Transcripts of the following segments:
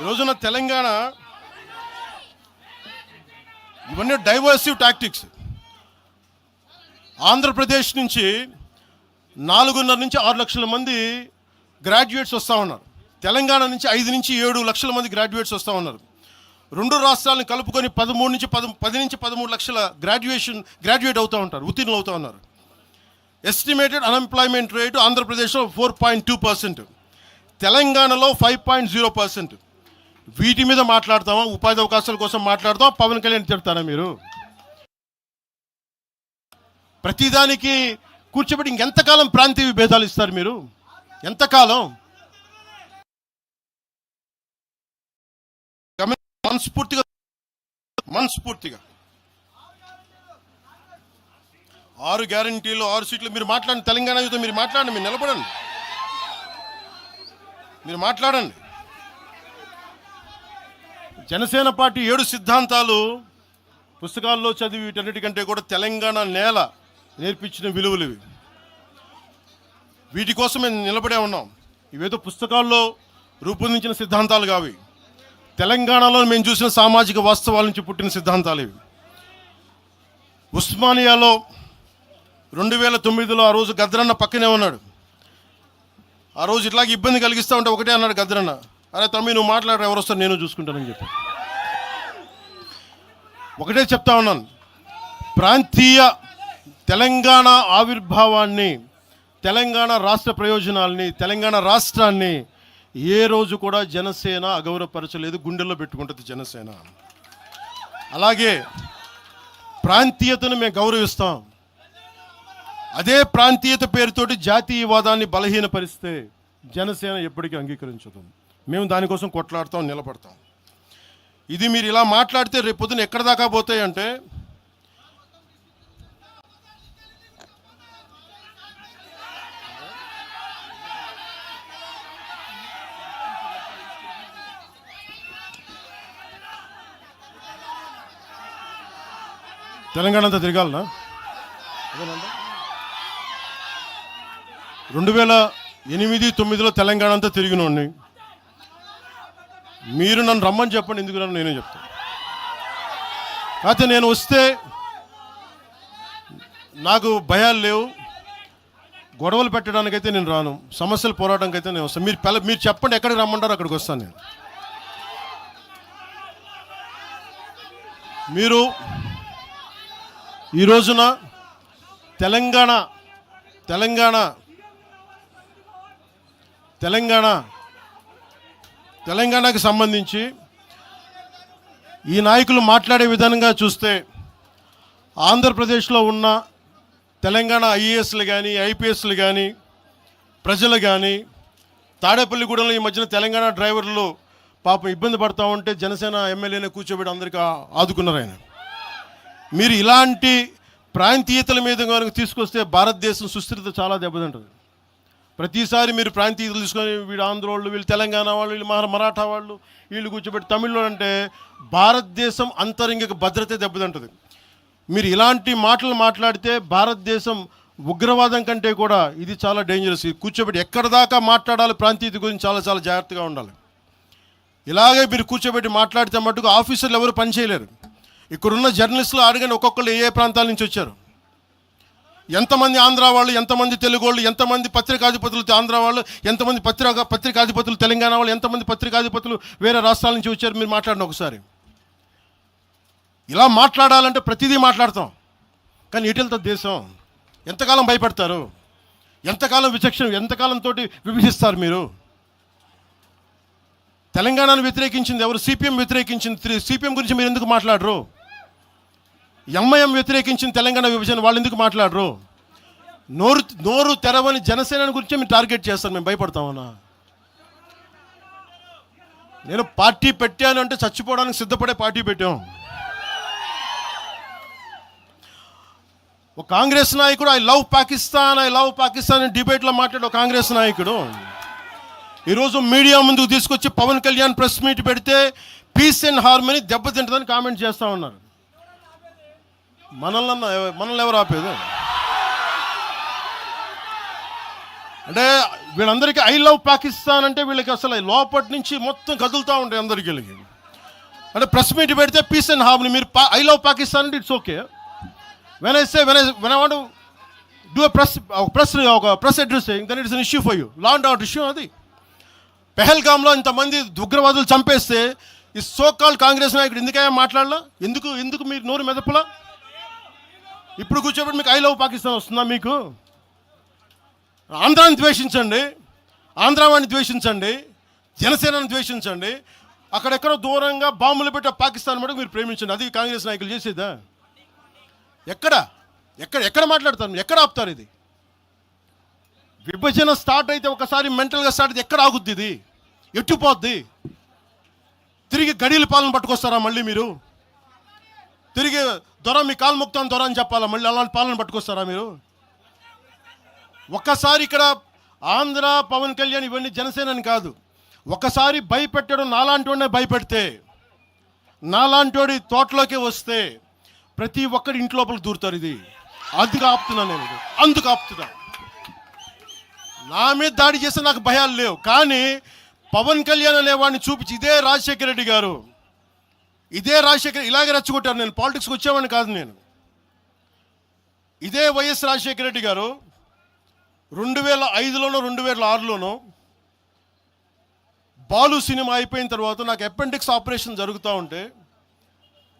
ఈరోజున తెలంగాణ ఇవన్నీ డైవర్సివ్ టాక్టిక్స్. ఆంధ్రప్రదేశ్ నుంచి 4.5 నుంచి 6 లక్షల మంది గ్రాడ్యుయేట్స్ వస్తూ ఉన్నారు. తెలంగాణ నుంచి 5 నుంచి 7 లక్షల మంది గ్రాడ్యుయేట్స్ వస్తూ ఉన్నారు. రెండు రాష్ట్రాలను కలుపుకొని 10 నుంచి 13 లక్షల గ్రాడ్యుయేట్ అవుతూ ఉంటారు, ఉత్తీర్ణులు అవుతూ ఉన్నారు. ఎస్టిమేటెడ్ అన్ఎంప్లాయ్మెంట్ రేటు ఆంధ్రప్రదేశ్లో 4.2%, తెలంగాణలో 5.0%. వీటి మీద మాట్లాడతామా? ఉపాధి అవకాశాల కోసం మాట్లాడతామా? పవన్ కళ్యాణ్ తిడతారా మీరు? ప్రతిదానికి కూర్చోబెట్టి ఇంకెంతకాలం ప్రాంతీయ భేదాలు ఇస్తారు మీరు? ఎంతకాలం? మనస్ఫూర్తిగా 6 గ్యారంటీలు 6 సీట్లు మీరు మాట్లాడండి. తెలంగాణ యువత మీరు మాట్లాడండి, మీరు నిలబడండి, మీరు మాట్లాడండి. జనసేన పార్టీ 7 సిద్ధాంతాలు పుస్తకాల్లో చదివి వీటన్నిటికంటే కూడా తెలంగాణ నేల నేర్పించిన విలువలు ఇవి. వీటి కోసం మేము నిలబడే ఉన్నాం. ఇవేదో పుస్తకాల్లో రూపొందించిన సిద్ధాంతాలు కావి. తెలంగాణలో మేము చూసిన సామాజిక వాస్తవాల నుంచి పుట్టిన సిద్ధాంతాలు ఇవి. ఉస్మానియాలో 2009లో ఆ రోజు గద్రన్న పక్కనే ఉన్నాడు. ఆ రోజు ఇట్లాగే ఇబ్బంది కలిగిస్తూ ఉంటే ఒకటే అన్నాడు గద్రన్న, అరే తమ్మి నువ్వు మాట్లాడరు, ఎవరు వస్తారు నేను చూసుకుంటానని చెప్పి. ఒకటే చెప్తా ఉన్నాను, ప్రాంతీయ తెలంగాణ ఆవిర్భావాన్ని, తెలంగాణ రాష్ట్ర ప్రయోజనాల్ని, తెలంగాణ రాష్ట్రాన్ని ఏ రోజు కూడా జనసేన అగౌరవపరచలేదు. గుండెల్లో పెట్టుకుంటుంది జనసేన. అలాగే ప్రాంతీయతను మేము గౌరవిస్తాం. అదే ప్రాంతీయత పేరుతోటి జాతీయవాదాన్ని బలహీనపరిస్తే జనసేన ఎప్పటికీ అంగీకరించదు. మేము దానికోసం కొట్లాడతాం, నిలబడతాం. ఇది మీరు ఇలా మాట్లాడితే రేపు పొద్దున ఎక్కడ దాకా పోతాయి అంటే, తెలంగాణ అంతా తిరగాలనా? 2008-9లో తెలంగాణ అంతా తిరిగినోడిని. మీరు నన్ను రమ్మని చెప్పండి, ఎందుకు నన్ను నేనే చెప్తాను. కాకపోతే నేను వస్తే నాకు భయాలు లేవు, గొడవలు పెట్టడానికైతే నేను రాను, సమస్యలు పోరాటానికి అయితే నేను వస్తాను. మీరు చెప్పండి ఎక్కడికి రమ్మంటారో అక్కడికి వస్తాను నేను. మీరు ఈ రోజున తెలంగాణకు సంబంధించి ఈ నాయకులు మాట్లాడే విధానంగా చూస్తే ఆంధ్రప్రదేశ్లో ఉన్న తెలంగాణ ఐఏఎస్లు కానీ ఐపీఎస్లు కానీ ప్రజలు కానీ తాడేపల్లిగూడెంలో ఈ మధ్యన తెలంగాణ డ్రైవర్లు పాపం ఇబ్బంది పడతా ఉంటే జనసేన ఎమ్మెల్యేనే కూర్చోబెట్టి అందరికీ ఆదుకున్నారు ఆయన. మీరు ఇలాంటి ప్రాంతీయతల మీద కనుక తీసుకొస్తే భారతదేశం సుస్థిరత చాలా దెబ్బతింటుంది. ప్రతిసారి మీరు ప్రాంతీయతలు తీసుకొని వీళ్ళు ఆంధ్ర వాళ్ళు, వీళ్ళు తెలంగాణ వాళ్ళు, వీళ్ళు మరాఠా వాళ్ళు, వీళ్ళు కూర్చోబెట్టి తమిళ్లో అంటే భారతదేశం అంతరంగిక భద్రత దెబ్బతింటుంది. మీరు ఇలాంటి మాటలు మాట్లాడితే భారతదేశం ఉగ్రవాదం కంటే కూడా ఇది చాలా డేంజరస్. కూర్చోబెట్టి ఎక్కడ దాకా మాట్లాడాలి ప్రాంతీయత గురించి చాలా చాలా జాగ్రత్తగా ఉండాలి. ఇలాగే మీరు కూర్చోబెట్టి మాట్లాడితే మటుకు ఆఫీసర్లు ఎవరు పనిచేయలేరు. ఇక్కడున్న జర్నలిస్టులు అడగని ఒక్కొక్కరు ఏ ప్రాంతాల నుంచి వచ్చారు, ఎంతమంది ఆంధ్ర వాళ్ళు, ఎంతమంది తెలుగు వాళ్ళు, ఎంతమంది పత్రికాధిపతులు ఆంధ్ర వాళ్ళు, ఎంతమంది పత్రికాధిపతులు తెలంగాణ వాళ్ళు, ఎంతమంది పత్రికాధిపతులు వేరే రాష్ట్రాల నుంచి వచ్చారు. మీరు మాట్లాడిన ఒకసారి ఇలా మాట్లాడాలంటే ప్రతిదీ మాట్లాడతాం. కానీ ఎటులతో దేశం? ఎంతకాలం భయపడతారు? ఎంతకాలం విచక్షణ, ఎంతకాలంతో విభజిస్తారు మీరు? తెలంగాణను వ్యతిరేకించింది ఎవరు? సిపిఎం వ్యతిరేకించింది. సిపిఎం గురించి మీరు ఎందుకు మాట్లాడరు? ఎంఐఎం వ్యతిరేకించింది తెలంగాణ విభజన, వాళ్ళు ఎందుకు మాట్లాడరు? నోరు తెరవని జనసేన గురించి మీరు టార్గెట్ చేస్తారు. మేము భయపడతామన్నా? నేను పార్టీ పెట్టాను అంటే చచ్చిపోవడానికి సిద్ధపడే పార్టీ పెట్టాం. ఒక కాంగ్రెస్ నాయకుడు ఐ లవ్ పాకిస్తాన్ డిబేట్లో మాట్లాడే ఒక కాంగ్రెస్ నాయకుడు ఈరోజు మీడియా ముందుకు తీసుకొచ్చి పవన్ కళ్యాణ్ ప్రెస్ మీట్ పెడితే పీస్ అండ్ హార్మనీ దెబ్బతింటుందని కామెంట్ చేస్తూ ఉన్నారు. మనల్ని ఎవరు ఆపేది? అంటే వీళ్ళందరికీ ఐ లవ్ పాకిస్తాన్ అంటే వీళ్ళకి అసలు లోపటి నుంచి మొత్తం కదులుతూ ఉంటాయి అందరికీ వీళ్ళకి. అంటే ప్రెస్ మీట్ పెడితే పీస్ అండ్ హార్మనీ, మీరు ఐ లవ్ పాకిస్తాన్ అంటే it's okay. When I want do ఒక press addressing then it's an issue for you. Law and order issue అది. పెహల్గామ్లో ఇంతమంది ఉగ్రవాదులు చంపేస్తే ఈ సోకాల్ కాంగ్రెస్ నాయకుడు ఎందుకయ్యా మాట్లాడలా? ఎందుకు మీరు నోరు మెదపలా? ఇప్పుడు కూర్చోబెట్టి మీకు ఐ లవ్ పాకిస్తాన్ వస్తుందా? మీకు ఆంధ్రాని ద్వేషించండి, ఆంధ్రావాణి ద్వేషించండి, జనసేనని ద్వేషించండి, అక్కడెక్కడో దూరంగా బాంబులు పెట్టే పాకిస్తాన్ మటుకు మీరు ప్రేమించండి. అది కాంగ్రెస్ నాయకులు చేసేదా? ఎక్కడ మాట్లాడతారు? ఎక్కడ ఆపుతారు? ఇది విభజన స్టార్ట్ అయితే ఒకసారి మెంటల్గా స్టార్ట్ అయితే ఎక్కడ ఆగుద్ది? ఇది ఎట్టుపోద్ది? తిరిగి గడీల పాలన పట్టుకొస్తారా మళ్ళీ మీరు? తిరిగి దొర మీ కాలు ముక్తాను దొర అని చెప్పాలా? మళ్ళీ అలాంటి పాలన పట్టుకొస్తారా మీరు? ఒక్కసారి ఇక్కడ ఆంధ్ర పవన్ కళ్యాణ్ ఇవన్నీ జనసేనని కాదు, ఒకసారి భయపెట్టడం నాలాంటి వాడినే భయపెడితే, నాలాంటి వాడి తోటలోకి వస్తే ప్రతి ఒక్కరి ఇంటి లోపలికి దూరుతారు. ఇది అందుకు ఆపుతున్నా నేను, అందుకు ఆపుతున్నా. నా మీద దాడి చేస్తే నాకు భయాలు లేవు, కానీ పవన్ కళ్యాణ్ అనేవాడిని చూపించి ఇదే రాజశేఖర రెడ్డి గారు, ఇలాగే రెచ్చగొట్టారు. నేను పాలిటిక్స్కి వచ్చేవాడిని కాదు. నేను ఇదే వైఎస్ రాజశేఖర రెడ్డి గారు 2005లోనో 2006లోనో బాలు సినిమా అయిపోయిన తర్వాత నాకు అపెండిక్స్ ఆపరేషన్ జరుగుతూ ఉంటే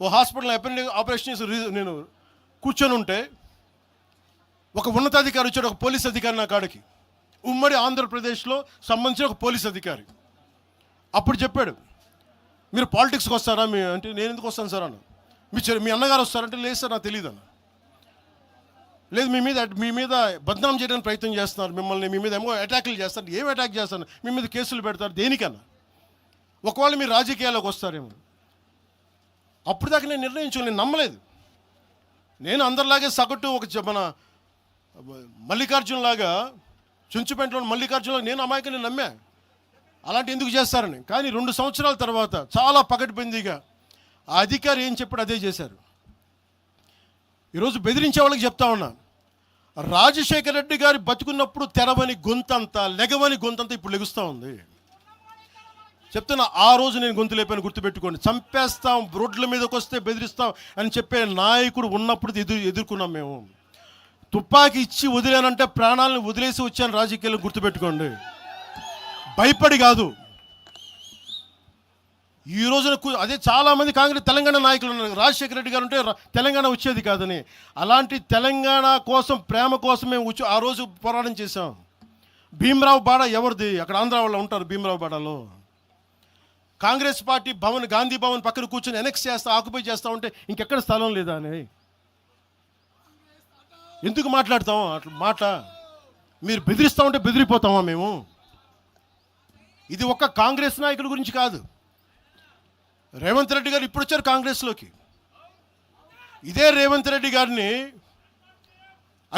ఓ హాస్పిటల్లో అపెండిక్స్ ఆపరేషన్ చేసి నేను కూర్చొని ఉంటే ఒక ఉన్నతాధికారి వచ్చాడు, ఒక పోలీస్ అధికారి నా కాడికి, ఉమ్మడి ఆంధ్రప్రదేశ్లో సంబంధించిన ఒక పోలీస్ అధికారి. అప్పుడు చెప్పాడు, మీరు పాలిటిక్స్కి వస్తారా? అంటే నేను ఎందుకు వస్తాను సార్ అన్న. మీ అన్నగారు వస్తారంటే లేదు సార్ నాకు తెలియదు అన్న. లేదు మీ మీద బద్నాం చేయడానికి ప్రయత్నం చేస్తున్నారు, మిమ్మల్ని మీ మీద ఏమో అటాక్లు చేస్తారు. ఏం అటాక్ చేస్తారు? మీ మీద కేసులు పెడతారు, దేనికన్నా? ఒకవేళ మీరు రాజకీయాల్లోకి వస్తారేమో. అప్పుడు దాకా నేను నిర్ణయించుకోలేదు, నేను నమ్మలేదు. నేను అందరిలాగే సగటు మన మల్లికార్జున్ లాగా, చుంచుపెంటలో మల్లికార్జునలాగా నేను అమాయకుని నమ్మా అలాంటి ఎందుకు చేస్తారని. కానీ 2 సంవత్సరాల తర్వాత చాలా పకడ్బందీగా ఆ అధికారి ఏం చెప్పాడు అదే చేశారు. ఈరోజు బెదిరించే వాళ్ళకి చెప్తా ఉన్నా, రాజశేఖర రెడ్డి గారి బతుకున్నప్పుడు తెరవని గొంతంతా, లెగవని గొంతంతా ఇప్పుడు లెగుస్తూ ఉంది. చెప్తున్నా, ఆ రోజు నేను గొంతు లేపాను, గుర్తుపెట్టుకోండి. చంపేస్తాం, రోడ్ల మీదకి వస్తే బెదిరిస్తాం అని చెప్పే నాయకుడు ఉన్నప్పుడు ఎదుర్కొన్నాం మేము. తుపాకీ ఇచ్చి వదిలేనంటే ప్రాణాలను వదిలేసి వచ్చాను రాజకీయాలు, గుర్తుపెట్టుకోండి. భయపడి కాదు. ఈ రోజున అదే చాలామంది కాంగ్రెస్ తెలంగాణ నాయకులు ఉన్నారు, రాజశేఖర రెడ్డి గారు ఉంటే తెలంగాణ వచ్చేది కాదని. అలాంటి తెలంగాణ కోసం, ప్రేమ కోసం మేము ఆ రోజు పోరాటం చేశాం. భీమరావు బాడ ఎవరిది? అక్కడ ఆంధ్ర వాళ్ళు ఉంటారు భీమరావు బాడలో. కాంగ్రెస్ పార్టీ భవన్, గాంధీ భవన్ పక్కన కూర్చొని ఎనెక్స్ చేస్తా, ఆక్యుపై చేస్తూ ఉంటే ఇంకెక్కడ స్థలం లేదా అని ఎందుకు మాట్లాడతాము అట్లా మాట? మీరు బెదిరిస్తూ ఉంటే బెదిరిపోతామా మేము? ఇది ఒక్క కాంగ్రెస్ నాయకుల గురించి కాదు. రేవంత్ రెడ్డి గారు ఇప్పుడు వచ్చారు కాంగ్రెస్లోకి. ఇదే రేవంత్ రెడ్డి గారిని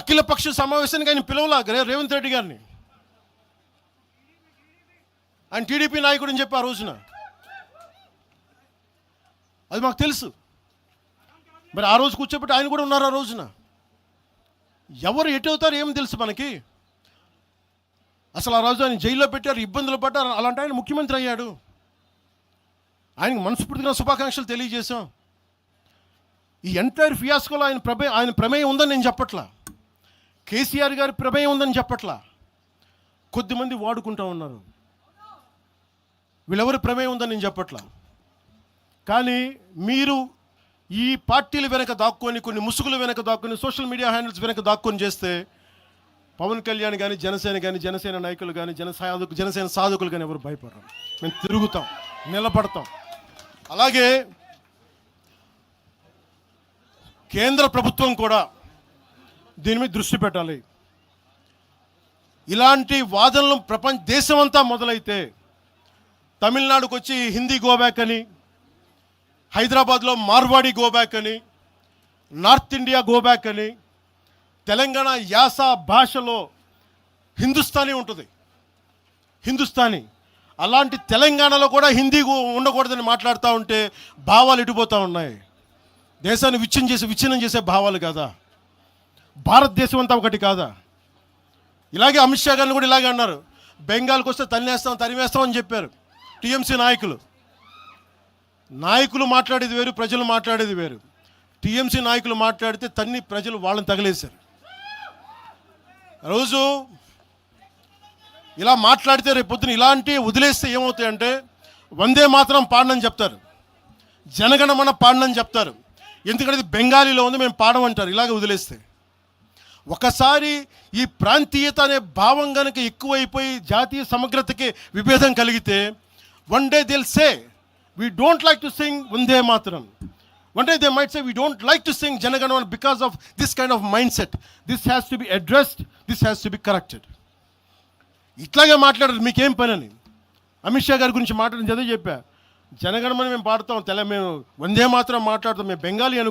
అఖిలపక్ష సమావేశానికి ఆయన పిలవలా. రేవంత్ రెడ్డి గారిని ఆయన టీడీపీ నాయకుడు అని చెప్పి ఆ రోజున, అది మాకు తెలుసు. మరి ఆ రోజు కూర్చోబెట్టి ఆయన కూడా ఉన్నారు ఆ రోజున. ఎవరు ఎటు అవుతారు ఏమి తెలుసు మనకి? అసలు ఆ రోజు ఆయన జైల్లో పెట్టారు, ఇబ్బందులు పడ్డారు. అలాంటి ఆయన ముఖ్యమంత్రి అయ్యాడు. ఆయనకు మనస్ఫూర్తిగా శుభాకాంక్షలు తెలియజేశాం. ఈ ఎంటైర్ ఫియాస్కోలో ఆయన ప్రమేయం ఉందని నేను చెప్పట్లా, కేసీఆర్ గారి ప్రమేయం ఉందని చెప్పట్లా. కొద్దిమంది వాడుకుంటూ ఉన్నారు, వీళ్ళెవరి ప్రమేయం ఉందని నేను చెప్పట్లా. కానీ మీరు ఈ పార్టీల వెనక దాక్కొని, కొన్ని ముసుగుల వెనక దాక్కొని, సోషల్ మీడియా హ్యాండిల్స్ వెనక దాక్కొని చేస్తే పవన్ కళ్యాణ్ కానీ, జనసేన నాయకులు కానీ, జనసేన సాధకులు కానీ ఎవరు భయపడరు. మేము తిరుగుతాం, నిలబడతాం. అలాగే కేంద్ర ప్రభుత్వం కూడా దీని మీద దృష్టి పెట్టాలి. ఇలాంటి వాదనలు దేశమంతా మొదలైతే, తమిళనాడుకు వచ్చి హిందీ గోబ్యాక్ అని, హైదరాబాద్లో మార్వాడి గోబ్యాక్ అని, నార్త్ ఇండియా గోబ్యాక్ అని, తెలంగాణ యాస భాషలో హిందుస్థానీ ఉంటుంది, హిందుస్థానీ. అలాంటి తెలంగాణలో కూడా హిందీ ఉండకూడదని మాట్లాడుతూ ఉంటే భావాలు ఎటుపోతూ ఉన్నాయి. దేశాన్ని విచ్ఛిన్నం చేసే భావాలు కాదా? భారతదేశం అంతా ఒకటి కాదా? ఇలాగే అమిత్ షా గారిని కూడా ఇలాగే అన్నారు, బెంగాల్కి వస్తే తన్నేస్తాం తరిమేస్తాం అని చెప్పారు టీఎంసీ నాయకులు మాట్లాడేది వేరు, ప్రజలు మాట్లాడేది వేరు. టీఎంసీ నాయకులు మాట్లాడితే తన్ని ప్రజలు వాళ్ళని తగిలేశారు. రోజు ఇలా మాట్లాడితే రేపు పొద్దున ఇలాంటి వదిలేస్తే ఏమవుతాయంటే వందే మాత్రం పాడనని చెప్తారు, జనగణమన పాడనని చెప్తారు. ఎందుకంటే ఇది బెంగాలీలో ఉంది, మేము పాడమంటారు ఇలాగ వదిలేస్తే. ఒకసారి ఈ ప్రాంతీయత అనే భావం కనుక ఎక్కువైపోయి జాతీయ సమగ్రతకి విభేదం కలిగితే వన్ డే దిల్ సే we don't like to sing వందే మాత్రం. One day they might say, we don't like to sing Janaganamana because of this kind of mindset. This has to be addressed. This has to be corrected. ఇట్లాగే మాట్లాడరు, మీకేం పని అని. అమిత్ షా గారి గురించి మాట్లాడిన చదివి చెప్పా, జనగణమన మేము పాడతాం, మేము వందే మాత్రం మాట్లాడతాం, మేము బెంగాలీ అనుకో